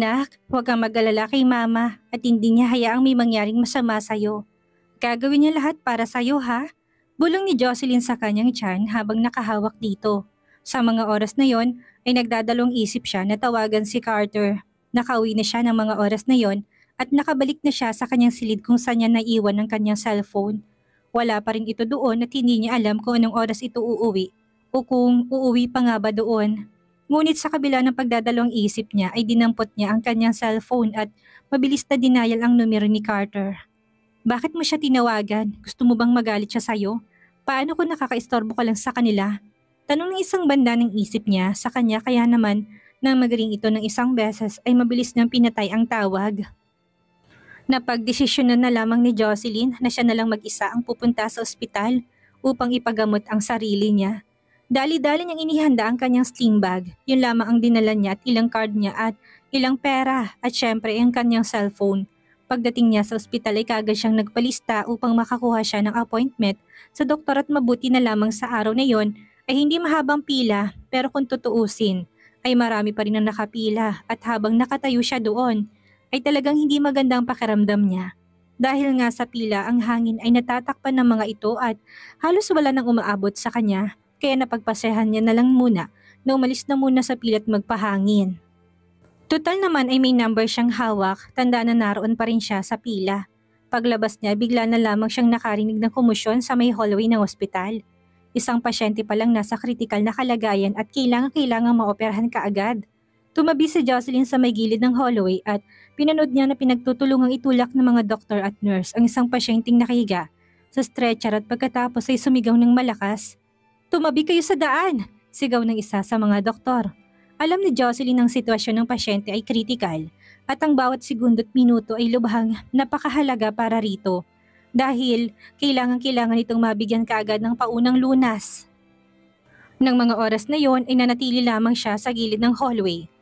Anak, huwag kang mag-alala kay mama at hindi niya hayaang may mangyaring masama sa'yo. Gagawin niya lahat para sa'yo ha? Bulong ni Jocelyn sa kanyang tiyan habang nakahawak dito. Sa mga oras na yon ay nagdadalawang isip siya na tawagan si Carter. Nakauwi na siya ng mga oras na yon at nakabalik na siya sa kanyang silid kung saan niya naiwan ang kanyang cellphone. Wala pa rin ito doon at hindi niya alam kung anong oras ito uuwi o kung uuwi pa nga ba doon. Ngunit sa kabila ng pagdadalawang isip niya ay dinampot niya ang kanyang cellphone at mabilis na dinayal ang numero ni Carter. Bakit mo siya tinawagan? Gusto mo bang magalit siya sa'yo? Paano kung nakakaistorbo ka lang sa kanila? Tanong ng isang banda ng isip niya sa kanya kaya naman nang magaling ito ng isang beses ay mabilis niyang pinatay ang tawag. Napagdesisyonan na lamang ni Jocelyn na siya na lang mag-isa ang pupunta sa ospital upang ipagamot ang sarili niya. Dali-dali niyang inihanda ang kanyang sling bag. Yun lamang ang dinala niya at ilang card niya at ilang pera at syempre ang kanyang cellphone. Pagdating niya sa ospital ay kaagad siyang nagpalista upang makakuha siya ng appointment sa doktor at mabuti na lamang sa araw na yon ay hindi mahabang pila pero kung tutuusin ay marami pa rin ang nakapila at habang nakatayo siya doon ay talagang hindi magandang pakiramdam niya. Dahil nga sa pila ang hangin ay natatakpan ng mga ito at halos wala nang umaabot sa kanya. Kaya napagpasehan niya na lang muna na umalis na muna sa pilat magpahangin. Total naman ay may number siyang hawak, tanda na naroon pa rin siya sa pila. Paglabas niya, bigla na lamang siyang nakarinig ng kumusyon sa may hallway ng ospital. Isang pasyente pa lang nasa kritikal na kalagayan at kailangang maoperahan kaagad. Tumabi si Jocelyn sa may gilid ng hallway at pinanood niya na pinagtutulungang itulak ng mga doktor at nurse ang isang pasyenteng nakahiga sa stretcher at pagkatapos ay sumigaw ng malakas. "Tumabi kayo sa daan!" sigaw ng isa sa mga doktor. Alam ni Jocelyn ang sitwasyon ng pasyente ay kritikal at ang bawat segundo at minuto ay lubhang napakahalaga para rito dahil kailangan itong mabigyan kaagad ng paunang lunas. Nang mga oras na yon ay nanatili lamang siya sa gilid ng hallway.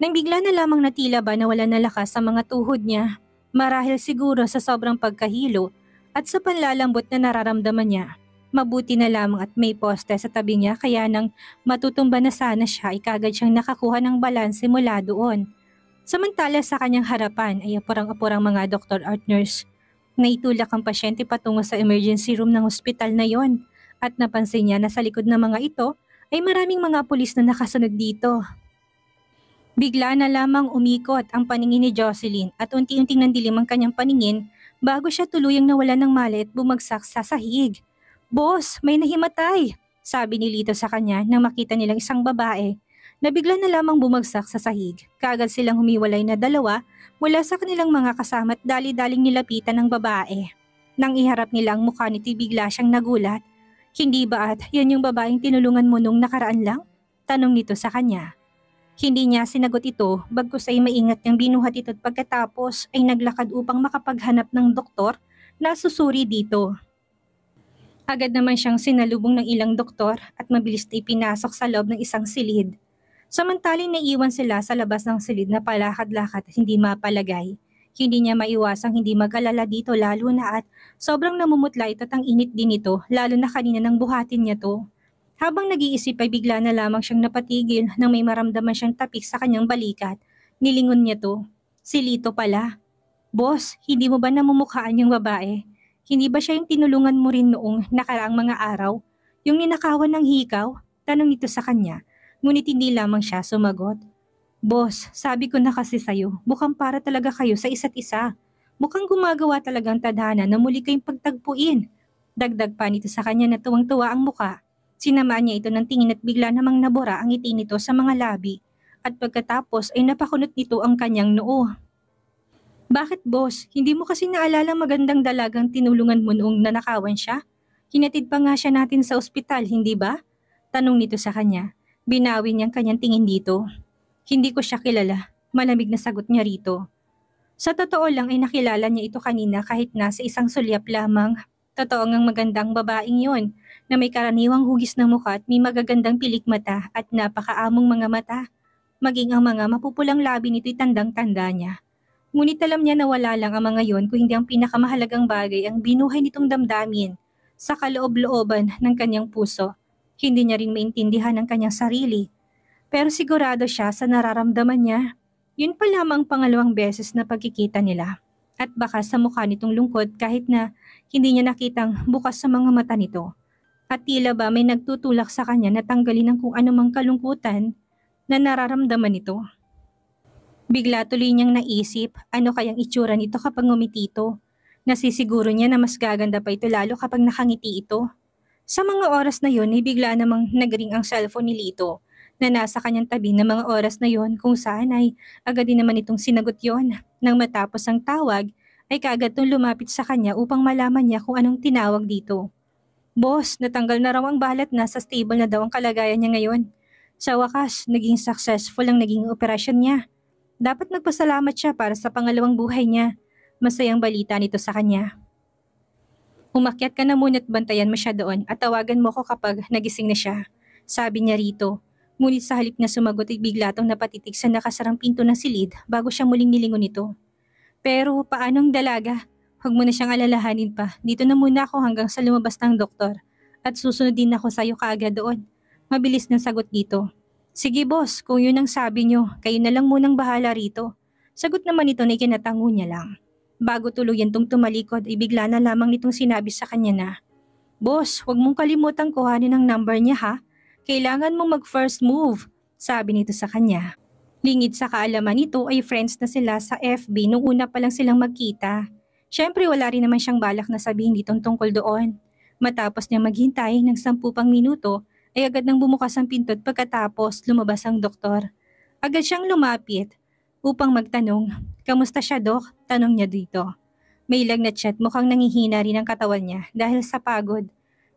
Nang bigla na lamang natila ba nawala na lakas sa mga tuhod niya, marahil siguro sa sobrang pagkahilo at sa panlalambot na nararamdaman niya. Mabuti na lamang at may poste sa tabi niya kaya nang matutumba na sana siya ay kagad siyang nakakuha ng balanse mula doon. Samantala sa kanyang harapan ay apurang-apurang mga doktor at nurse. Naitulak ang pasyente patungo sa emergency room ng ospital na yon at napansin niya na sa likod ng mga ito ay maraming mga pulis na nakasunod dito. Bigla na lamang umikot ang paningin ni Jocelyn at unti-unting nandilim ang kanyang paningin bago siya tuluyang nawala ng malay at bumagsak sa sahig. "Boss, may nahimatay!" sabi ni Lito sa kanya nang makita nilang isang babae na bigla na lamang bumagsak sa sahig. Kaagad silang humiwalay na dalawa mula sa kanilang mga kasama at dali-daling nilapitan ng babae. Nang iharap nila ang mukha nito bigla siyang nagulat. "Hindi ba at yan yung babaeng tinulungan mo nung nakaraan lang?" tanong nito sa kanya. Hindi niya sinagot ito bagkus ay maingat niyang binuhat ito at pagkatapos ay naglakad upang makapaghanap ng doktor na susuri dito. Agad naman siyang sinalubong ng ilang doktor at mabilis na ipinasok sa loob ng isang silid. Samantaling naiwan sila sa labas ng silid na palakad-lakad at hindi mapalagay. Hindi niya maiwasang hindi mag-alala dito lalo na at sobrang namumutla ito at ang init din ito lalo na kanina nang buhatin niya to. Habang nag-iisip ay bigla na lamang siyang napatigil nang may maramdaman siyang tapik sa kanyang balikat. Nilingon niya to. Si Lito pala. "Boss, hindi mo ba namumukhaan yung babae? Hindi ba siya yung tinulungan mo rin noong nakaraang mga araw? Yung ninakawan ng hikaw?" tanong nito sa kanya. Ngunit hindi lamang siya sumagot. "Boss, sabi ko na kasi sa'yo, mukhang para talaga kayo sa isa't isa. Mukhang gumagawa talagang tadhana na muli kayong pagtagpuin." Dagdag pa nito sa kanya na tuwang-tuwa ang muka. Sinamaan niya ito ng tingin at bigla namang nabura ang ngiti nito sa mga labi. At pagkatapos ay napakunot nito ang kanyang noo. "Bakit boss? Hindi mo kasi naalala magandang dalagang tinulungan mo noong nanakawan siya? Hinatid pa nga siya natin sa ospital, hindi ba?" tanong nito sa kanya. Binawi niyang kanyang tingin dito. "Hindi ko siya kilala." Malamig na sagot niya rito. Sa totoo lang ay nakilala niya ito kanina kahit nasa isang sulyap lamang. Totoo ngang magandang babaeng yon na may karaniwang hugis na mukha at may magagandang pilik mata at napakaamong mga mata. Maging ang mga mapupulang labi nito'y tandang-tanda niya. Ngunit alam niya na wala lang ang mga yon kung hindi ang pinakamahalagang bagay ang binuhay nitong damdamin sa kaloob-looban ng kanyang puso. Hindi niya rin maintindihan ang kanyang sarili. Pero sigurado siya sa nararamdaman niya. Yun pa lamang pangalawang beses na pagkikita nila. At baka sa mukha nitong lungkot kahit na hindi niya nakitang bukas sa mga mata nito. At tila ba may nagtutulak sa kanya na tanggalin ang kung anumang kalungkutan na nararamdaman nito. Bigla tuloy niyang naisip ano kayang itsura nito kapag ngumiti ito. Nasisiguro niya na mas gaganda pa ito lalo kapag nakangiti ito. Sa mga oras na yon ay bigla namang nagring ang cellphone ni Lito na nasa kanyang tabi ng mga oras na yon kung saan ay agad din naman itong sinagot yon. Nang matapos ang tawag ay kaagad itong lumapit sa kanya upang malaman niya kung anong tinawag dito. Boss, natanggal na raw ang balat na sa stable na daw ang kalagayan niya ngayon. Sa wakas, naging successful ang naging operasyon niya. Dapat nagpasalamat siya para sa pangalawang buhay niya. Masayang balita nito sa kanya. Umakyat ka na muna at bantayan mo siya doon at tawagan mo ko kapag nagising na siya. Sabi niya rito. Ngunit sa halip na sumagot ay bigla itong napatitig sa nakasarang pinto ng silid bago siya muling nilingon nito. Pero paano ang dalaga? Huwag mo na siyang alalahanin pa. Dito na muna ako hanggang sa lumabas ng doktor. At susunod din ako sa'yo kaagad doon. Mabilis ng sagot dito. Sige boss, kung yun ang sabi niyo, kayo na lang munang bahala rito. Sagot naman ito na ikinatango niya lang. Bago tuluyan tong tumalikod ay bigla na lamang nitong sinabi sa kanya na, Boss, huwag mong kalimutang kuhanin ang number niya ha. Kailangan mong mag-first move, sabi nito sa kanya. Lingid sa kaalaman nito ay friends na sila sa FB nung una pa lang silang magkita. Siyempre wala rin naman siyang balak na sabihin ditong tungkol doon. Matapos niya maghintay ng 10 pang minuto ay agad nang bumukas ang pinto at pagkatapos lumabas ang doktor. Agad siyang lumapit upang magtanong, kamusta siya dok? Tanong niya dito. May lagnat siya at mukhang nangihina rin ang katawan niya dahil sa pagod.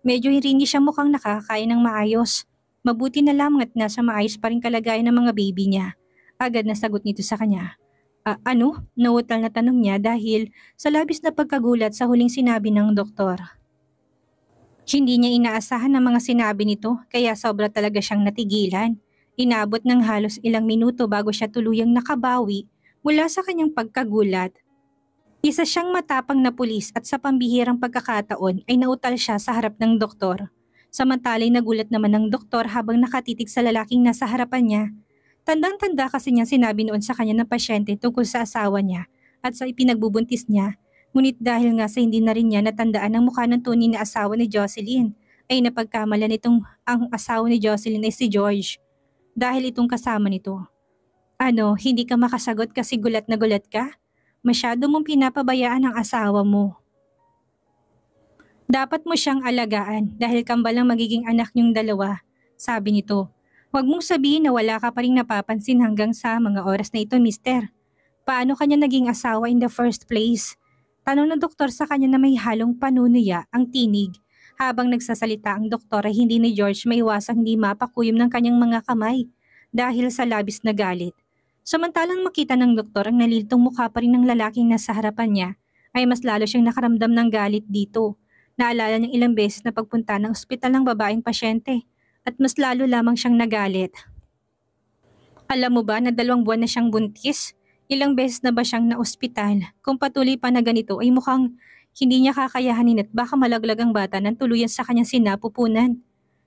Medyo hindi siya mukhang nakakain ng maayos. Mabuti na lamang at nasa maayos pa rin kalagayan ng mga baby niya. Agad na sagot nito sa kanya. Ano? Nautal na tanong niya dahil sa labis na pagkagulat sa huling sinabi ng doktor. Hindi niya inaasahan ang mga sinabi nito kaya sobra talaga siyang natigilan. Inabot ng halos ilang minuto bago siya tuluyang nakabawi mula sa kanyang pagkagulat. Isa siyang matapang na pulis at sa pambihirang pagkakataon ay nautal siya sa harap ng doktor. Samantalay nagulat naman ng doktor habang nakatitig sa lalaking nasa harapan niya. Tandang-tanda kasi niya sinabi noon sa kanya ng pasyente tungkol sa asawa niya at sa ipinagbubuntis niya. Ngunit dahil nga sa hindi na rin niya natandaan ang mukha ng tunay na asawa ni Jocelyn, ay napagkamalan itong ang asawa ni Jocelyn ay si George. Dahil itong kasama nito. Ano, hindi ka makasagot kasi gulat na gulat ka? Masyado mong pinapabayaan ang asawa mo. Dapat mo siyang alagaan dahil kambalang magiging anak niyong dalawa, sabi nito. Huwag mong sabihin na wala ka pa rin napapansin hanggang sa mga oras na ito, mister. Paano kanya naging asawa in the first place? Tanong ng doktor sa kanya na may halong panunuya ang tinig. Habang nagsasalita ang doktor ay hindi ni George maiwasang hindi mapakuyom ng kanyang mga kamay dahil sa labis na galit. Samantalang makita ng doktor ang nalilitong mukha pa rin ng lalaking nasa harapan niya, ay mas lalo siyang nakaramdam ng galit dito. Naalala niyang ilang beses na pagpunta ng ospital ng babaeng pasyente at mas lalo lamang siyang nagalit. Alam mo ba na 2 buwan na siyang buntis? Ilang beses na ba siyang na-ospital? Kung patuloy pa na ganito ay mukhang hindi niya kakayahanin at baka malaglag ang bata ng tuluyan sa kanyang sinapupunan.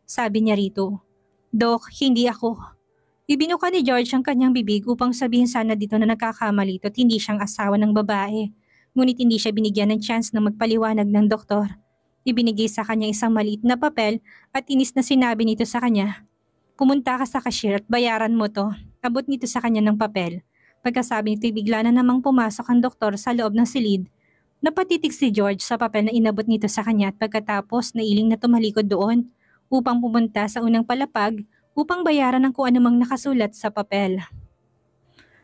Sabi niya rito. Dok, hindi ako. Ibinuka ni George ang kanyang bibig upang sabihin sana dito na nagkakamali at hindi siyang asawa ng babae. Ngunit hindi siya binigyan ng chance na magpaliwanag ng doktor. Ibinigay sa kanya isang maliit na papel at inis na sinabi nito sa kanya. Pumunta ka sa cashier at bayaran mo to. Abot nito sa kanya ng papel. Pagkasabi nito bigla na namang pumasok ang doktor sa loob ng silid. Napatitig si George sa papel na inabot nito sa kanya at pagkatapos nailing na tumalikod doon upang pumunta sa unang palapag upang bayaran ang kung anumang nakasulat sa papel.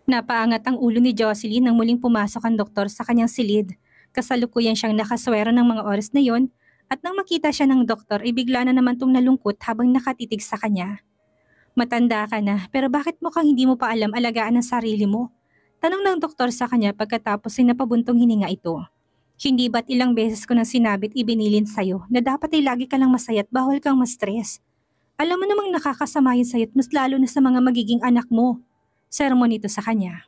Napaangat ang ulo ni Jocelyn nang muling pumasok ang doktor sa kanyang silid. Kasalukuyan siyang nakaswero ng mga oras na yon at nang makita siya ng doktor ay bigla na naman tong nalungkot habang nakatitig sa kanya. Matanda ka na pero bakit mukhang hindi mo pa alam alagaan ang sarili mo? Tanong ng doktor sa kanya pagkatapos ay napabuntong hininga ito. Hindi ba't ilang beses ko nang sinabit ibinilin sa'yo na dapat ay lagi ka lang masaya at bawal kang ma-stress? Alam mo namang nakakasama yun sa'yo at mas lalo na sa mga magiging anak mo. Sermon ito sa kanya.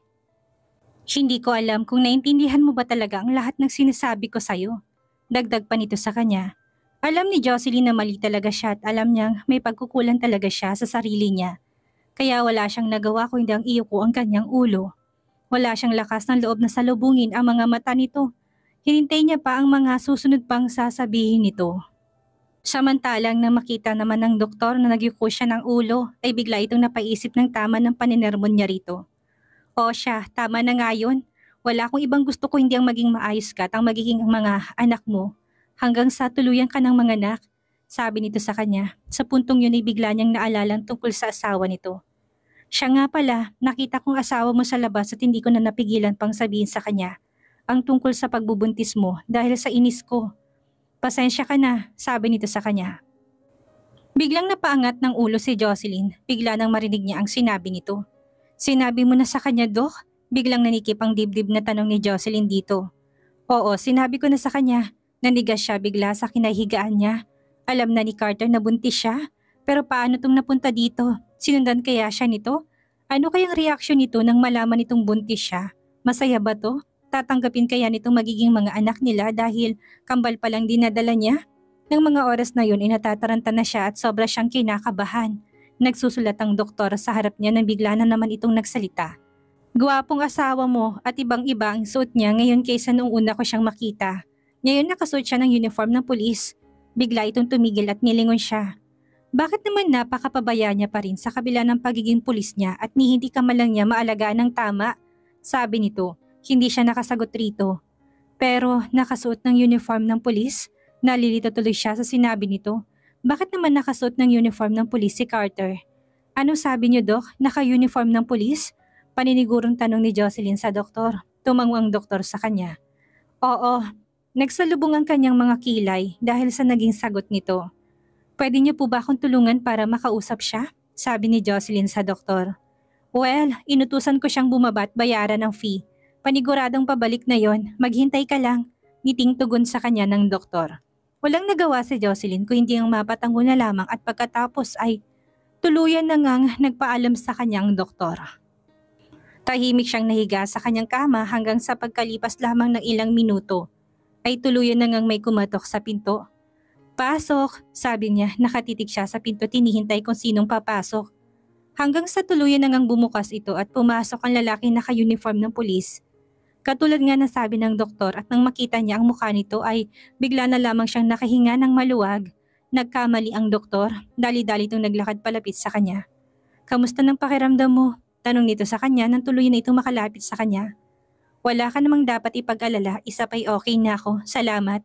Hindi ko alam kung naintindihan mo ba talaga ang lahat ng sinasabi ko sa'yo. Dagdag pa nito sa kanya. Alam ni Jocelyn na mali talaga siya at alam niyang may pagkukulang talaga siya sa sarili niya. Kaya wala siyang nagawa kundi ang iyuko ang kanyang ulo. Wala siyang lakas ng loob na salubungin ang mga mata nito. Hinintay niya pa ang mga susunod pang sasabihin nito. Samantalang nang makita naman ng doktor na nagyuko siya ng ulo, ay bigla itong napaisip ng tama ng paninermon niya rito. O siya, tama na nga yun. Wala akong ibang gusto ko hindi ang maging maayos ka at ang magiging mga anak mo hanggang sa tuluyan ka ng mga anak, sabi nito sa kanya. Sa puntong yun ay bigla niyang naalalang tungkol sa asawa nito. Siya nga pala, nakita kong asawa mo sa labas at hindi ko na napigilan pang sabihin sa kanya ang tungkol sa pagbubuntis mo dahil sa inis ko. Pasensya ka na, sabi nito sa kanya. Biglang napaangat ng ulo si Jocelyn, bigla nang marinig niya ang sinabi nito. Sinabi mo na sa kanya, Dok? Biglang nanikip ang dibdib na tanong ni Jocelyn dito. Oo, sinabi ko na sa kanya. Nanigas siya bigla sa kinahigaan niya. Alam na ni Carter na buntis siya. Pero paano tong napunta dito? Sinundan kaya siya nito? Ano kayang reaksyon nito nang malaman nitong buntis siya? Masaya ba to? Tatanggapin kaya nitong magiging mga anak nila dahil kambal pa lang dinadala niya? Nang mga oras na yun ay natataranta na siya at sobra siyang kinakabahan. Nagsusulat ang doktor sa harap niya nang bigla na naman itong nagsalita. Gwapong asawa mo at ibang-iba ang suot niya ngayon kaysa noong una ko siyang makita. Ngayon nakasuot siya ng uniform ng pulis. Bigla itong tumigil at nilingon siya. Bakit naman napakapabaya niya pa rin sa kabila ng pagiging pulis niya at ni hindi ka man lang niya maalagaan ng tama? Sabi nito. Hindi siya nakasagot rito. Pero nakasuot ng uniform ng pulis? Nalilito tuloy siya sa sinabi nito. Bakit naman nakasuot ng uniform ng pulis si Carter? Ano sabi niyo, Dok? Naka-uniform ng pulis? Paninigurong tanong ni Jocelyn sa doktor. Tumango ang doktor sa kanya. Oo, nagsalubong ang kanyang mga kilay dahil sa naging sagot nito. Pwede niyo po ba akong tulungan para makausap siya? Sabi ni Jocelyn sa doktor. Well, inutusan ko siyang bumaba at bayaran ng fee. Paniguradong pabalik na yon, maghintay ka lang. Ngiting tugon sa kanya ng doktor. Walang nagawa si Jocelyn kung hindi ang mapatango na lamang at pagkatapos ay tuluyan na ngang nagpaalam sa kanyang doktor. Tahimik siyang nahiga sa kanyang kama hanggang sa pagkalipas lamang ng ilang minuto ay tuluyan na ngang may kumatok sa pinto. Pasok, sabi niya, nakatitig siya sa pinto tinihintay kung sinong papasok. Hanggang sa tuluyan na ngang bumukas ito at pumasok ang lalaking naka-uniform ng pulis. Katulad nga na sabi ng doktor at nang makita niya ang mukha nito ay bigla na lamang siyang nakahinga ng maluwag. Nagkamali ang doktor, dali-dali itong naglakad palapit sa kanya. Kamusta ng pakiramdam mo? Tanong nito sa kanya nang tuluyan na itong makalapit sa kanya. Wala ka namang dapat ipag-alala, isa pa'y okay na ako, salamat.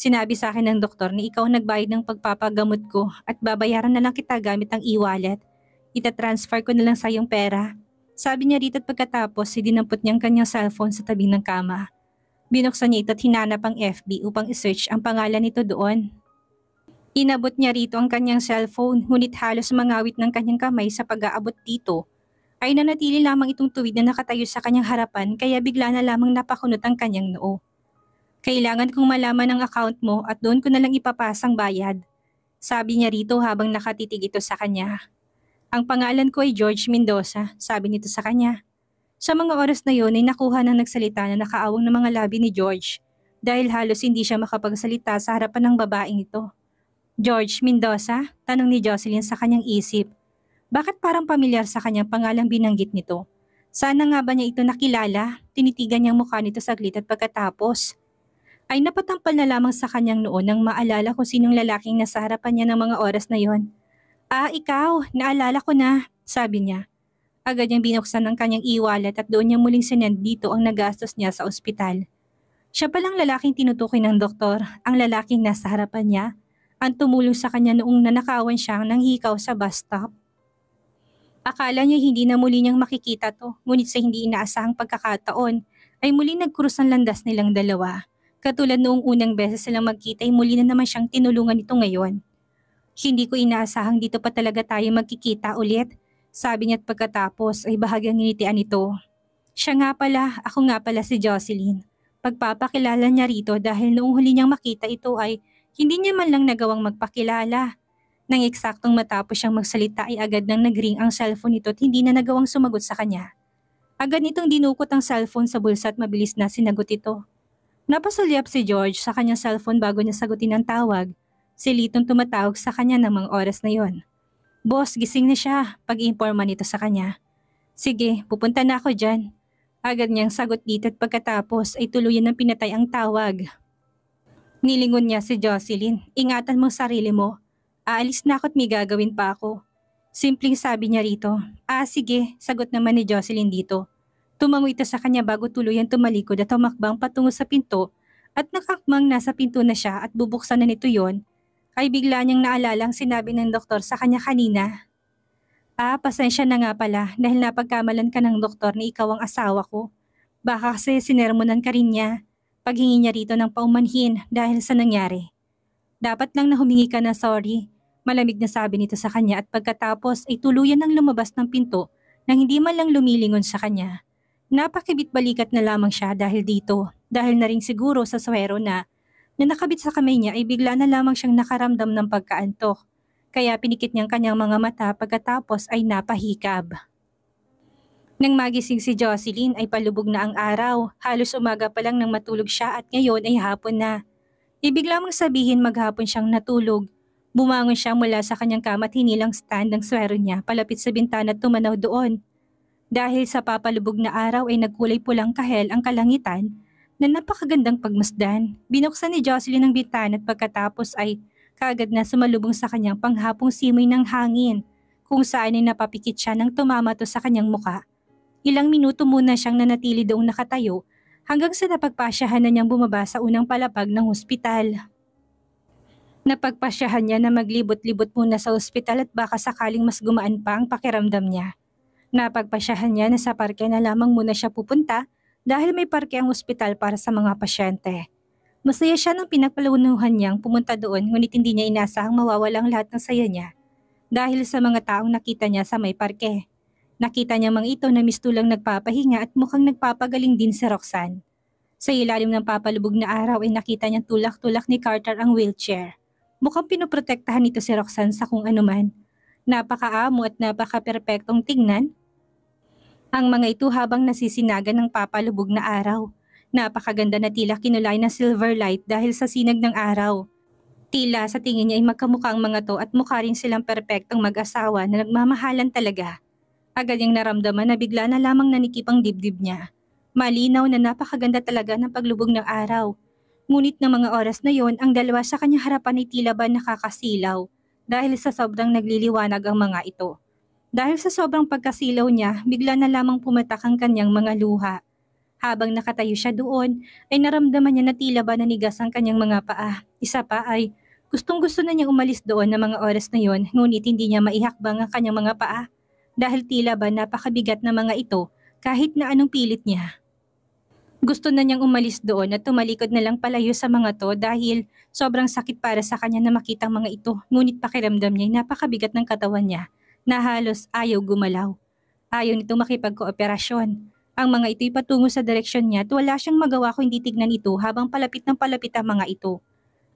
Sinabi sa akin ng doktor na ikaw nagbayad ng pagpapagamot ko at babayaran na lang kita gamit ang e-wallet. Itatransfer ko na lang sa iyong pera. Sabi niya rito at pagkatapos dinampot niyang kanyang cellphone sa tabing ng kama. Binuksan niya ito at hinanap ang FB upang isearch ang pangalan nito doon. Inabot niya rito ang kanyang cellphone ngunit halos mangawit ng kanyang kamay sa pag-aabot dito. Ay nanatili lamang itong tuwid na nakatayo sa kanyang harapan kaya bigla na lamang napakunot ang kanyang noo. Kailangan kong malaman ang account mo at doon ko na lang ipapasang bayad. Sabi niya rito habang nakatitig ito sa kanya. Ang pangalan ko ay George Mendoza, sabi nito sa kanya. Sa mga oras na yon ay nakuha ng nagsalita na nakaawang ng mga labi ni George dahil halos hindi siya makapagsalita sa harapan ng babaeng ito. George Mendoza? Tanong ni Jocelyn sa kanyang isip. Bakit parang pamilyar sa kanyang pangalang binanggit nito? Sana nga ba niya ito nakilala? Tinitigan niyang mukha nito saglit at pagkatapos ay napatampal na lamang sa kanyang noon nang maalala kung sinong lalaking nasa harapan niya ng mga oras na yon. Ah, ikaw, naalala ko na, sabi niya. Agad niyang binuksan ang kanyang e-wallet at doon niya muling sinend dito ang nagastos niya sa ospital. Siya palang lalaking tinutukoy ng doktor, ang lalaking nasa harapan niya, ang tumulong sa kanya noong nanakawan siyang nanghikaw sa bus stop. Akala niya hindi na muli niyang makikita to, ngunit sa hindi inaasahang pagkakataon ay muling nagkrus ang landas nilang dalawa. Katulad noong unang beses silang magkita ay muli na naman siyang tinulungan nito ngayon. Hindi ko inaasahang dito pa talaga tayo magkikita ulit, sabi niya at pagkatapos ay bahagyang nginitian ito. Siya nga pala, ako nga pala si Jocelyn. Pagpapakilala niya rito dahil noong huli niyang makita ito ay hindi niya man lang nagawang magpakilala. Nang eksaktong matapos siyang magsalita ay agad nang nagring ang cellphone nito at hindi na nagawang sumagot sa kanya. Agad nitong dinukot ang cellphone sa bulsa at mabilis na sinagot ito. Napasulyap si George sa kanyang cellphone bago niya sagutin ang tawag. Silitong tumatawag sa kanya ng mga oras na yon. Boss, gising na siya, pag-iimporma nito sa kanya. Sige, pupunta na ako dyan. Agad niyang sagot dito at pagkatapos ay tuluyan ng pinatay ang tawag. Nilingon niya si Jocelyn, ingatan mo sarili mo. Aalis na ako at may gagawin pa ako. Simpleng sabi niya rito. Sige, sagot naman ni Jocelyn dito. Tumango ito sa kanya bago tuluyan tumalikod at tumakbang patungo sa pinto at nakakmang nasa pinto na siya at bubuksan na nito yon, ay bigla niyang naalala ang sinabi ng doktor sa kanya kanina. Pasensya na nga pala dahil napagkamalan ka ng doktor na ikaw ang asawa ko. Baka kasi sinermonan ka rin niya. Paghingi niya rito ng paumanhin dahil sa nangyari. Dapat lang na humingi ka na sorry. Malamig na sabi nito sa kanya at pagkatapos ay tuluyan ng lumabas ng pinto nang hindi man lang lumilingon sa kanya. Napakibit-balikat na lamang siya dahil dito. Dahil na rin siguro sa swero na nakabit sa kamay niya ay bigla na lamang siyang nakaramdam ng pagkaantok. Kaya pinikit niyang kanyang mga mata pagkatapos ay napahikab. Nang magising si Jocelyn ay palubog na ang araw. Halos umaga pa lang nang matulog siya at ngayon ay hapon na. Ibig lamang sabihin maghapon siyang natulog. Bumangon siya mula sa kanyang kama at hinilang stand ng swero niya palapit sa bintana at tumanaw doon. Dahil sa papalubog na araw ay nagkulay pulang kahel ang kalangitan na napakagandang pagmasdan. Binuksan ni Jocelyn ang bintana at pagkatapos ay kaagad na sumalubong sa kanyang panghapong simoy ng hangin kung saan ay napapikit siya nang tumamato sa kanyang muka. Ilang minuto muna siyang nanatili doong nakatayo hanggang sa napagpasyahan na niyang bumaba sa unang palapag ng ospital. Napagpasyahan niya na maglibot-libot muna sa ospital at baka sakaling mas gumaan pa ang pakiramdam niya. Napagpasyahan niya na sa parke na lamang muna siya pupunta dahil may parke ang ospital para sa mga pasyente. Masaya siya nang pinagpalunuhan niyang pumunta doon ngunit hindi niya inasahang mawawalang lahat ng saya niya dahil sa mga taong nakita niya sa may parke. Nakita niya mga ito na mistulang nagpapahinga at mukhang nagpapagaling din si Roxanne. Sa ilalim ng papalubog na araw ay nakita niyang tulak-tulak ni Carter ang wheelchair. Mukhang pinoprotektahan nito si Roxanne sa kung anuman. Napakaamo at napaka-perpektong tingnan ang mga ito habang nasisinagan ng papalubog na araw. Napakaganda na tila kinulay na silver light dahil sa sinag ng araw. Tila sa tingin niya ay magkamukha ang mga to at mukha rin silang perpektong mag-asawa na nagmamahalan talaga. Agad niyang naramdaman na bigla na lamang nanikip ang dibdib niya. Malinaw na napakaganda talaga ng paglubog ng araw. Ngunit ng mga oras na yon ang dalawa sa kanyang harapan ay tila ba nakakasilaw dahil sa sobrang nagliliwanag ang mga ito. Dahil sa sobrang pagkasilaw niya, bigla na lamang pumatak ang kanyang mga luha. Habang nakatayo siya doon, ay naramdaman niya na tila ba nanigas ang kanyang mga paa. Isa pa ay gustong-gusto na niyang umalis doon ng mga oras na yon, ngunit hindi niya maihakbang ang kanyang mga paa dahil tila ba napakabigat na mga ito kahit na anong pilit niya. Gusto na niyang umalis doon at tumalikod na lang palayo sa mga to dahil sobrang sakit para sa kanya na makita ang mga ito, ngunit pakiramdam niya ay napakabigat ng katawan niya na halos ayaw gumalaw. Ayaw nitong makipagkooperasyon. Ang mga ito'y patungo sa direksyon niya at wala siyang magawa kung hindi tignan ito habang palapit ng palapit ang mga ito.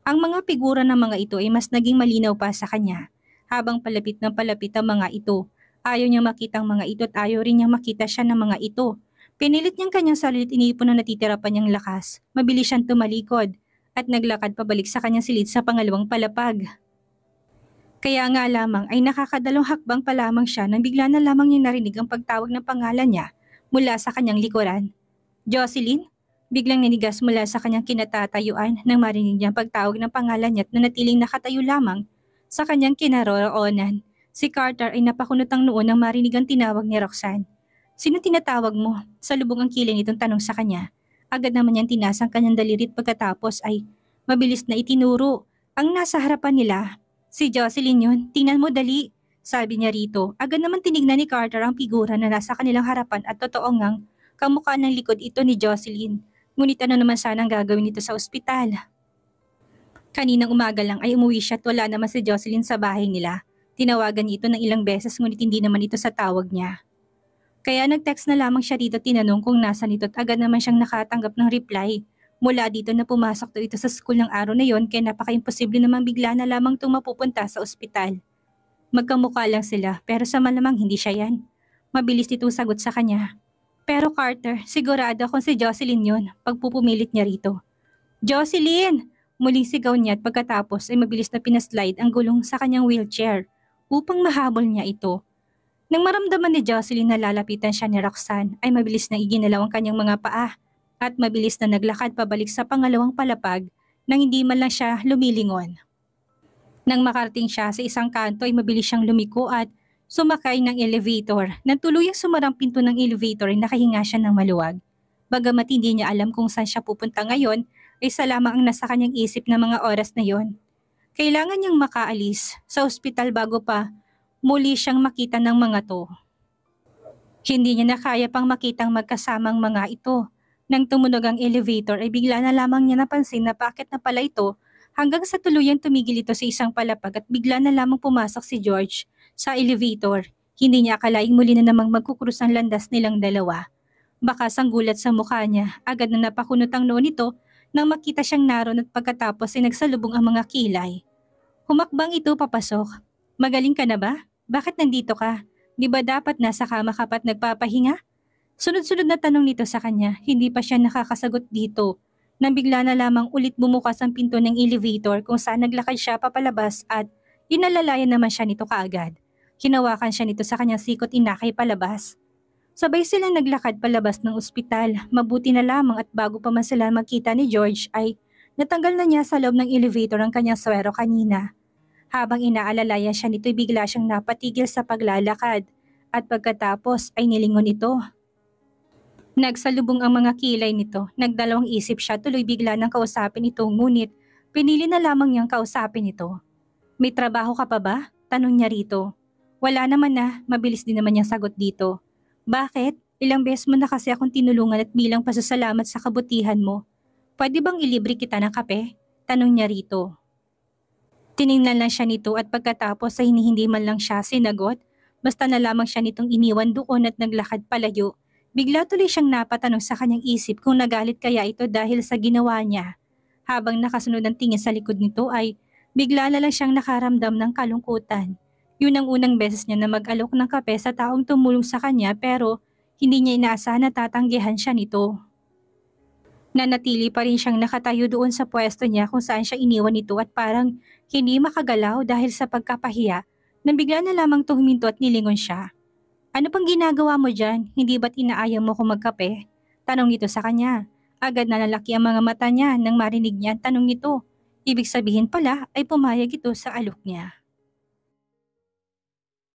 Ang mga figura ng mga ito ay mas naging malinaw pa sa kanya. Habang palapit ng palapit ang mga ito, ayaw niyang makita ang mga ito at ayaw rin niyang makita siya ng mga ito. Pinilit niyang kanyang sarili at iniipon na natitira pa niyang lakas. Mabilis siyang tumalikod at naglakad pabalik sa kanyang silid sa pangalawang palapag. Kaya nga lamang ay nakakadalawang hakbang pa lamang siya nang bigla na lamang niyang narinig ang pagtawag ng pangalan niya mula sa kanyang likuran. Jocelyn? Biglang nanigas mula sa kanyang kinatatayuan nang marinig niya ang pagtawag ng pangalan niya at nanatiling nakatayo lamang sa kanyang kinaroroonan. Si Carter ay napakunot ang noon nang marinig ang tinawag ni Roxanne. Sino tinatawag mo? Salubong ang kilay nitong tanong sa kanya. Agad naman niyang tinasang kanyang dalirit pagkatapos ay mabilis na itinuro ang nasa harapan nila. Si Jocelyn yun, tingnan mo dali. Sabi niya rito, agad naman tinignan ni Carter ang figura na nasa kanilang harapan at totoo ngang kamukha ng likod ito ni Jocelyn. Ngunit ano naman sana ang gagawin nito sa ospital? Kaninang umaga lang ay umuwi siya at wala naman si Jocelyn sa bahay nila. Tinawagan niya ito ng ilang beses ngunit hindi naman ito sa tawag niya. Kaya nag-text na lamang siya dito tinanong kung nasan ito at agad naman siyang nakatanggap ng reply. Mula dito na pumasok daw ito sa school ng araw na yon kaya napaka-imposible namang bigla na lamang itong mapupunta sa ospital. Magkamukha lang sila pero sa malamang hindi siya yan. Mabilis itong sagot sa kanya. Pero Carter, sigurado kung si Jocelyn yon pagpupumilit niya rito. Jocelyn! Muling sigaw niya at pagkatapos ay mabilis na pinaslide ang gulong sa kanyang wheelchair upang mahabol niya ito. Nang maramdaman ni Jocelyn na lalapitan siya ni Roxanne, ay mabilis na iginalaw ang kanyang mga paa at mabilis na naglakad pabalik sa pangalawang palapag nang hindi man lang siya lumilingon. Nang makarating siya sa isang kanto ay mabilis siyang lumiko at sumakay ng elevator. Nang tuluyang sumarang pinto ng elevator ay nakahinga siya ng maluwag. Bagamat hindi niya alam kung saan siya pupunta ngayon, ay isa lamang ang nasa kanyang isip na mga oras na yon. Kailangan niyang makaalis sa ospital bago pa muli siyang makita ng mga to. Hindi niya na kaya pang makitang magkasamang mga ito. Nang tumunog ang elevator ay bigla na lamang niya napansin na bakit na pala ito hanggang sa tuluyang tumigil ito sa isang palapag at bigla na lamang pumasok si George sa elevator. Hindi niya akalaing muli na namang magkukrus ang landas nilang dalawa. Bakas ang gulat sa mukha niya, agad na napakunot ang noo nito nang makita siyang naroon at pagkatapos ay nagsalubong ang mga kilay. Humakbang ito papasok. Magaling ka na ba? Bakit nandito ka? Di ba dapat nasa kama ka pa't nagpapahinga? Sunod-sunod na tanong nito sa kanya, hindi pa siya nakakasagot dito. Nang bigla na lamang ulit bumukas ang pinto ng elevator kung saan naglakad siya papalabas at inalalayan naman siya nito kaagad. Hinawakan siya nito sa kanyang sikot inakay palabas. Sabay silang naglakad palabas ng ospital. Mabuti na lamang at bago pa man sila magkita ni George ay natanggal na niya sa loob ng elevator ang kanyang swero kanina. Habang inaalalayan siya nito bigla siyang napatigil sa paglalakad at pagkatapos ay nilingon ito. Nagsalubong ang mga kilay nito, nagdalawang isip siya tuloy bigla nang kausapin ito ngunit pinili na lamang niyang kausapin ito. May trabaho ka pa ba? Tanong niya rito. Wala naman na, mabilis din naman niyang sagot dito. Bakit? Ilang beses mo na kasi akong tinulungan at bilang pasasalamat sa kabutihan mo. Pwede bang ilibre kita ng kape? Tanong niya rito. Tiningnan lang siya nito at pagkatapos ay hindi man lang siya sinagot, basta na lamang siya nitong iniwan doon at naglakad palayo. Bigla tuloy siyang napatanong sa kanyang isip kung nagalit kaya ito dahil sa ginawa niya. Habang nakasunod ang tingin sa likod nito ay bigla na lang siyang nakaramdam ng kalungkutan. Yun ang unang beses niya na mag-alok ng kape sa taong tumulong sa kanya pero hindi niya inaasahan na tatanggihan siya nito. Nanatili pa rin siyang nakatayo doon sa pwesto niya kung saan siya iniwan nito at parang hindi makagalaw dahil sa pagkapahiya nang bigla na lamang huminto at nilingon siya. Ano pang ginagawa mo dyan? Hindi ba't inaayang mo kung magkape? Tanong nito sa kanya. Agad na lalaki ang mga mata niya nang marinig niya ang tanong nito. Ibig sabihin pala ay pumayag ito sa alok niya.